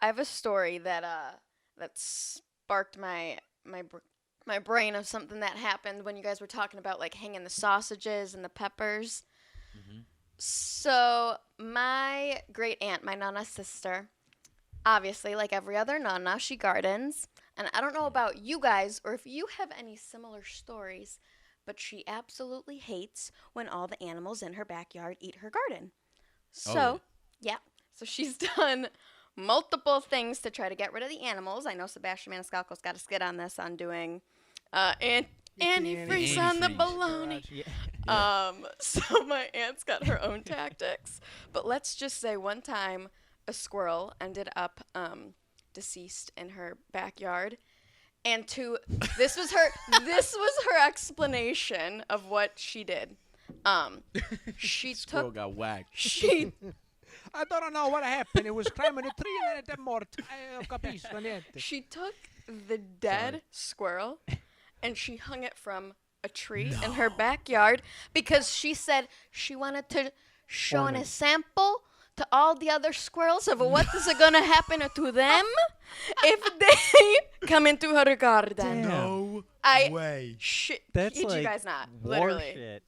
I have a story that sparked my brain of something that happened when you guys were talking about like hanging the sausages and the peppers. Hmm. So my great aunt, my nana's sister, obviously like every other nana, she gardens. And I don't know about you guys or if you have any similar stories, but she absolutely hates when all the animals in her backyard eat her garden. Oh yeah. So, yeah. So she's done multiple things to try to get rid of the animals. I know Sebastian Maniscalco's got a skit on this on doing and Get the antifreeze antifreeze. on the Antifreeze. baloney. Yeah. Yeah. So my aunt's got her own tactics. But let's just say one time a squirrel ended up deceased in her backyard. And to this was her explanation of what she did. Um, she Squirrel took got whacked. she I don't know what happened. It was climbing a tree and then it mort. Capisco niente. she took the dead squirrel and she hung it from a tree in her backyard because she said she wanted to show an Ornament. example to all the other squirrels of what is going to happen to them if they come into her garden. Damn. No I way. That's kid like you guys not war literally. shit.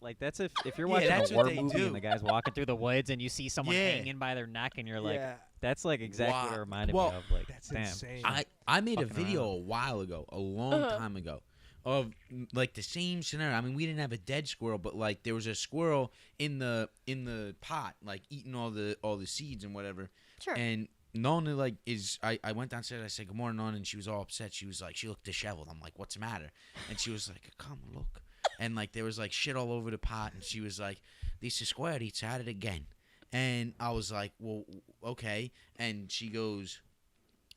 Like that's if you're Yeah, watching that's a what war they movie do. and the guy's walking through the woods and you see someone Yeah. hanging by their neck and you're like, Yeah. that's like exactly what Wow. it reminded Well, me of. Like, That's damn. insane. I made a Fucking video around. a while ago, a long Uh-huh. time ago, of like the same scenario. I mean, we didn't have a dead squirrel, but like there was a squirrel in the pot, like eating all the seeds and whatever. Sure. And Nona I went downstairs. I said good morning, Nona, and she was all upset. She was like, she looked disheveled. I'm like, what's the matter? And she was like, come look. And like there was like shit all over the pot, and she was like, this squirrel eats at it again. And I was like, well, okay. And she goes,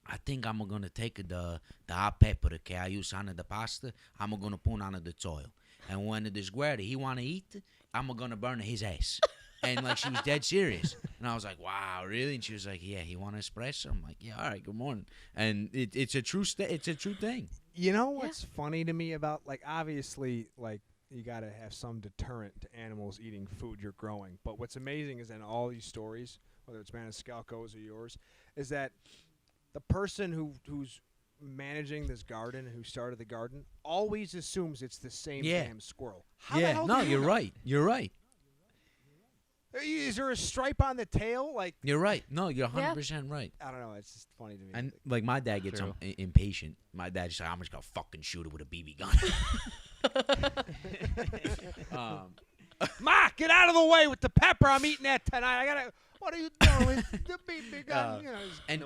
I think I'm gonna take the hot pepper that I use on the pasta. I'm gonna put on the soil. And when the squirrel he wanna eat, I'm gonna burn his ass. And like she was dead serious. And I was like, wow, really? And she was like, yeah, he want espresso? I'm like, yeah, all right, good morning. And it's a true it's a true thing. You know what's funny to me about, like, obviously, like, you got to have some deterrent to animals eating food you're growing. But what's amazing is in all these stories, whether it's Maniscalco's or yours, is that the person who's managing this garden, who started the garden, always assumes it's the same Yeah. damn squirrel. How the Yeah, hell no, do you you're know? right. You're right. Is there a stripe on the tail? Like, You're right. No, you're 100% right. I don't know. It's just funny to me. And like my dad gets True. impatient. My dad's just like, I'm just gonna fucking shoot it with a BB gun. Ma, get out of the way with the pepper. I'm eating that tonight. I gotta. What are you doing? The BB gun. Uh, You know, and